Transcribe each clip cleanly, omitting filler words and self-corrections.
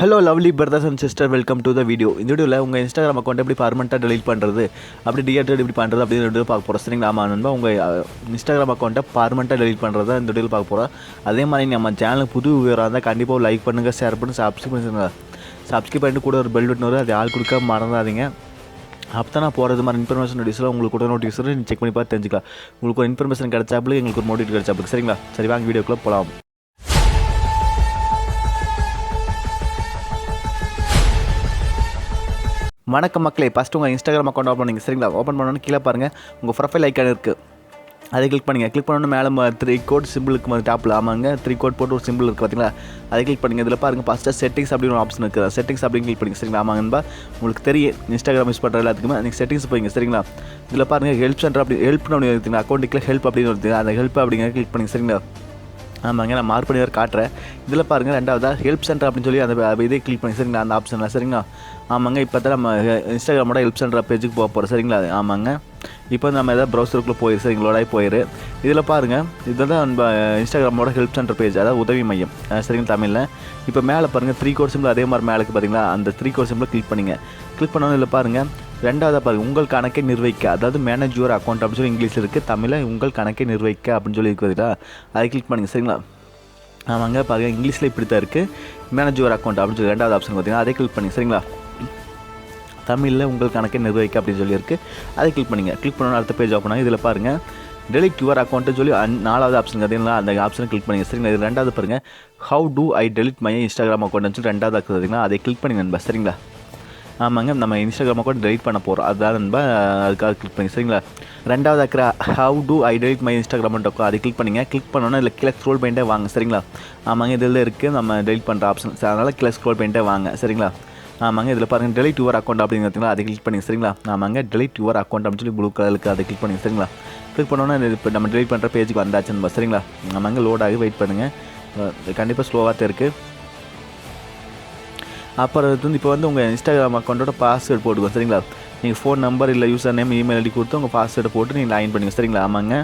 Hello lovely brothers and sister, welcome to the video. இந்த வீடியோவில் உங்கள் இன்ஸ்டாகிராம் அக்கௌண்ட் எப்படி பர்மனெண்ட்டாக டெலிட் பண்ணுறது, அப்படி டீஆக்டிவேட் எப்படி பண்ணுறது அப்படின்னு பார்க்க போகிறோம். சரிங்களா? ஆமாம் நண்பா, உங்கள் இன்ஸ்டாகிராம் அக்கௌண்ட்டை பர்மனெண்ட்டாக டெலிட் பண்ணுறதா இந்த வீடியோவில் பார்க்க போகிறோம். அதே மாதிரி நம்ம சேனலுக்கு புது விவரம் இருந்தால் கண்டிப்பாக லைக் பண்ணுங்கள், ஷேர் பண்ணி சப்ஸ்கிரைப் பண்ணிட்டு கூட ஒரு பெல் பட்டன் வரும், அது ஆள் கொடுக்க மறந்துடாதீங்க. அப்போ தான் நான் போகிறது மாதிரி இன்ஃபர்மேஷன் நோட்டீஸில் உங்களுக்கு கூட நோட்டீஸ் வரும், செக் பண்ணி பார்த்து தெரிஞ்சுக்கலாம். உங்களுக்கு ஒரு இன்ஃபர்மேஷன் கிடச்சாப்புல எங்களுக்கு ஒரு மோட்டிவேட் கிடச்சாப்புல. சரிங்களா? சரி வாங்க வீடியோக்குள்ளே போகலாம். வணக்கம் மக்களே, ஃபஸ்ட்டு உங்கள் இன்ஸ்டாகிராம் அக்கௌண்ட் ஓப்பன் பண்ணிங்க. சரிங்களா? ஓப்பன் பண்ணோன்னு கீழே பாருங்கள், உங்கள் ப்ரொஃபைல் ஐக்கான் இருக்குது, அதை கிளிக் பண்ணுங்கள். கிளிக் பண்ணோன்னு மேலே 3 கோட் சிம்பிளுக்கு டாப்பில் ஆமாங்க 3 கோட் போட்டு ஒரு சிம்பிள் இருக்குது பார்த்தீங்களா, அதை கிளிக் பண்ணுங்கள். இதில் பாருங்கள் ஃபஸ்ட்டு செட்டிங்ஸ் அப்படின்னு ஒரு ஆப்ஷன் இருக்குது, செட்டிங்ஸ் அப்படின்னு கிளிக் பண்ணிங்க. சரிங்களா? ஆமாங்கன்பா, உங்களுக்கு தெரியும் இன்ஸ்டாகிராம் யூஸ் பண்ணுற எல்லாத்துக்குமே நீங்கள் செட்டிங்ஸ் போய்ங்க. சரிங்களா? இதில் பாருங்கள் ஹெல்ப் சென்டர் அப்படி ஹெல்ப்னு ஒன்று இருக்குங்க, அக்கௌண்ட்டுக்குள்ள ஹெல்ப் அப்படின்னு வருது, அந்த ஹெல்ப் அப்படிங்கிற கிளிக் பண்ணிங்க. சரிங்களா? ஆமாங்க, நான் மார்க் பண்ணி காட்டுறேன். இதில் பாருங்கள் ரெண்டாவதாக ஹெல்ப் சென்டர் அப்படின்னு சொல்லி அந்த இதே கிளிக் பண்ணி. சரிங்களா? அந்த ஆப்ஷனில். சரிங்களா? ஆமாங்க, இப்போ தான் நம்ம இன்ஸ்டாகிராமோட ஹெல்ப் சென்டர் பேஜுக்கு போக போகிறோம். சரிங்களா? ஆமாங்க, இப்போ நம்ம எதாவது ப்ரௌசருக்குள்ளே போயிரு. சரிங்களா? போயிரு. இதில் பாருங்கள், இதில் தான் நம்ம இன்ஸ்டாகிராமோட ஹெல்ப் சென்டர் பேஜ், அதாவது உதவி மையம். சரிங்களா? தமிழில். இப்போ மேலே பாருங்கள் 3 கோட் சிம்பிள் அதே மாதிரி மேலே பார்த்தீங்களா, அந்த 3 கோட் சிம்பிளை கிளிக் பண்ணிங்க. கிளிக் பண்ணோன்னு இதில் பாருங்கள் ரெண்டாவதாக பாருங்கள் உங்கள் கணக்கை நிர்வகிக்க, அதாவது மேனேஜ் யுவர் அக்கௌண்ட் அப்படின்னு சொல்லி இங்கிலீஷில் இருக்குது, தமிழில் உங்கள் கணக்கை நிர்வகிக்க அப்படின்னு சொல்லி இருக்குதுங்களா, அதை கிளிக் பண்ணுங்கள். சரிங்களா? ஆமாங்க, பாருங்கள் இங்கிலீஷில் இப்படி தான் இருக்குது, மேனேஜ் யுவர் அக்கௌண்ட் அப்படின்னு சொல்லி ரெண்டாவது ஆப்ஷன் பார்த்தீங்கன்னா அதை கிளிக் பண்ணி. சரிங்களா? தமிழில் உங்கள் கணக்கை நிர்வகிக்க அப்படின்னு சொல்லியிருக்கு, அதை கிளிக் பண்ணிங்க. கிளிக் பண்ணணும் அடுத்த பேஜ் ஓப்பன் ஆகி இதில் பாருங்கள் டெலிட் யுவர் அக்கௌண்ட்டு சொல்லி 4வது ஆப்ஷன் பார்த்தீங்களா, அந்த ஆப்ஷனை கிளிக் பண்ணிங்க. சரிங்களா? இது ரெண்டாவது பாருங்கள் how to I delete my Instagram அக்கௌண்ட்னு சொல்லி ரெண்டாவது பார்த்தீங்களா, அதை கிளிக் பண்ணி நண்பா. சரிங்களா? ஆமாங்க, நம்ம இன்ஸ்டாகிராம் அக்கௌண்ட் டெலிட் பண்ண போகிறோம், அதுதான் நண்பா, அதுக்காக கிளிக் பண்ணி. சரிங்களா? ரெண்டாவது இருக்கிற how to I delete my Instagram account அதை கிளிக் பண்ணிங்க. கிளிக் பண்ணோன்னா இல்லை கீழே ஸ்க்ரோல் பண்ணிட்டே வாங்க. சரிங்களா? ஆமாங்க, இதில் இருக்குது நம்ம டெலிட் பண்ணுற ஆப்ஷன், அதனால் கீழே ஸ்க்ரோல் பண்ணிட்டே வாங்க. சரிங்களா? ஆமாங்க, இதில் பாருங்கள் டெலிட் யுவர் அக்கௌண்ட் அப்படிங்கிறதுங்களா, அதை கிளிக் பண்ணிங்க. சரிங்களா? ஆமாங்க, டெலிட் யுவர் அக்கௌண்ட் அப்படின்னு சொல்லி ப்ளூ கலருக்கு அதை கிளிக் பண்ணிங்க. சரிங்களா? கிளிக் பண்ணோன்னா இப்போ நம்ம டெலிட் பண்ணுற பேஜுக்கு வந்தாச்சுன்னு. சரிங்களா? ஆமாங்க, லோட் ஆகி வெயிட் பண்ணுங்கள், கண்டிப்பாக ஸ்லோவாக தான் இருக்குது. அப்புறம் இப்போ உங்கள் இன்ஸ்டாகிராம் அக்கௌண்ட்டோட பாஸ்வேர்டு போட்டுக்கோங்க. சரிங்களா? நீங்கள் ஃபோன் நம்பர் இல்லை யூசர் நேம் இமெயில் ஐடி கொடுத்து உங்கள் பாஸ்வேர்டை போட்டு நீங்கள் லாகின் பண்ணிங்க. சரிங்களா? ஆமாங்க,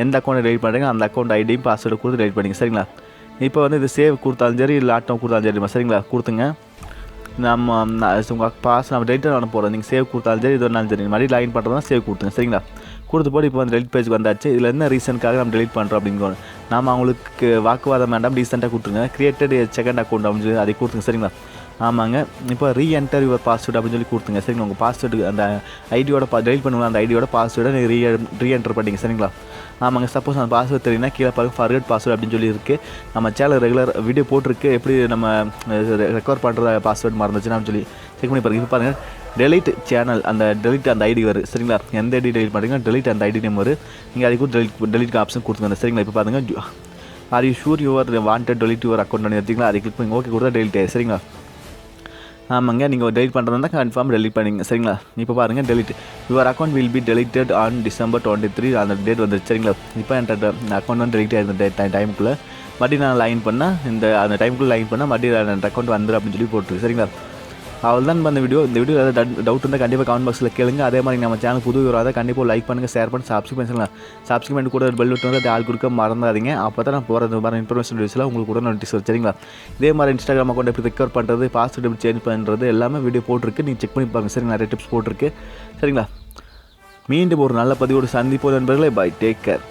எந்த அக்கௌண்ட்டை டெலிட் பண்ணுறீங்க அந்த அக்கௌண்ட் ஐடியும் பாஸ்வேர்டு கொடுத்து டெலிட் பண்ணிங்க. சரிங்களா? இப்போ இது சேவ் கொடுத்தாலும் சரி இல்லை ஆட்டம் கொடுத்தாலும் சரிமா. சரிங்களா? கொடுத்துங்க. நம்ம உங்கள் பாஸ் நம்ம டெலிட் பண்ண போகிறோம், நீங்கள் சேவ் கொடுத்தாலும் சரி இது ஒன்றாலும் சரி மறுபடியும் லாகின் பண்ணுறதுனா சேவ் கொடுத்துங்க. சரிங்களா? கொடுத்து போட்டு இப்போ டெலிட் பேஜ் வந்தாச்சு. இதில் என்ன ரீசனுக்காக நம்ம டெலிட் பண்ணுறோம் அப்படிங்கிற நாம் அவங்களுக்கு வாக்குவாதம் வேண்டாம், டீசெண்டாக கொடுத்துருங்க. கிரியேட்டட் செகண்ட் அக்கௌண்ட் அப்படின்னு சொல்லி அதை கொடுத்துங்க. சரிங்களா? ஆமாங்க, இப்போ ரீஎன்டர் யுவர் பாஸ்வேர்டு அப்படின்னு சொல்லி கொடுத்துங்க. சரிங்களா? உங்கள் பாஸ்வேர்டு அந்த ஐடியோட டெலிட் பண்ணுவோம், அந்த ஐடியோட பாஸ்வேர்டை நீங்கள் ரீஎன்டர் பண்ணிங்க. சரிங்களா? ஆமாங்க, சப்போஸ் அந்த பாஸ்வேர்டு தெரியுன்னா கீழே பாருங்கள் ஃபர்கட் பாஸ்வேர்டு அப்படின்னு சொல்லி இருக்குது. நம்ம சேனல் ரெகுலர் வீடியோ போட்டிருக்கு, எப்படி நம்ம ரெக்கவர் பண்ணுற பாஸ்வேர்டு மறந்துச்சுன்னா சொல்லி செக் பண்ணி பாருங்கள். இப்போ பாருங்கள் டெலிட் சேனல், அந்த டெலிட் அந்த ஐடி வரும். சரிங்களா? எந்த ஐடி டெலிட் பண்ணுறீங்கன்னா டெலிட் அந்த ஐடி நேம் வரும், நீங்கள் அதுக்கு டெலிட் ஆப்ஷன் கொடுத்துங்க. சரிங்களா? இப்போ பாருங்கள் are you sure your wanted delete your account எடுத்திங்களா, அதை கிளிக் பண்ணி ஓகே கொடுத்தா டெலிட் ஆயிடுச்சு. சரிங்களா? ஆமாங்க, நீங்கள் டெலிட் பண்ணுறதா கன்ஃபார்ம் டெலிட் பண்ணிங்க. சரிங்களா? இப்போ பாருங்கள் delete your account will be deleted on December 23 அந்த டேட் வந்துருச்சு. சரிங்களா? இப்போ என்கிட்ட அக்கௌண்ட் வந்து டெலிட் ஆகிருந்த டைமுக்குள்ளே மறுபடியும் நான் லைன் பண்ணால் அந்த டைமுக்குள்ளே லைன் பண்ணால் மறுபடியும் அந்த அக்கௌண்ட் வந்துடும் அப்படின்னு சொல்லி போட்டுருக்கு. சரிங்களா? அவள் தான் இந்த வீடியோ ஏதாவது டவுட் இருந்தால் கண்டிப்பாக கமெண்ட் பாக்ஸில் கேளுங்க. அதே மாதிரி நம்ம சேனல் புது வராத கண்டிப்பாக லைக் பண்ணுங்கள், ஷேர் பண்ணி சப்ஸ்கிரைப் பண்ணி கூட பெல் பட்டன் வந்து ஆள் கொடுக்க மறந்துடாதீங்க. அப்போ தான் நான் போகிறது மாதிரி இன்ஃபர்மேஷன் வீடியோஸில் உங்களுக்கு கூட நோட்டீஸ் வரும். சரிங்களா? இதே மாதிரி இன்ஸ்டாகிராம் அக்கௌண்ட் எப்படி ரெக்கவர் பண்ணுறது, பாஸ்வேர்டு எப்படி சேஞ்ச் பண்ணுறது எல்லாமே வீடியோ போட்டிருக்கு, நீங்கள் செக் பண்ணி பாருங்கள். சரிங்களா? நிறைய டிப்ஸ் போட்டிருக்கு. சரிங்களா? மீண்டும் ஒரு நல்ல பதிவோடு சந்திப்போம் நண்பர்களே. Bye, take care.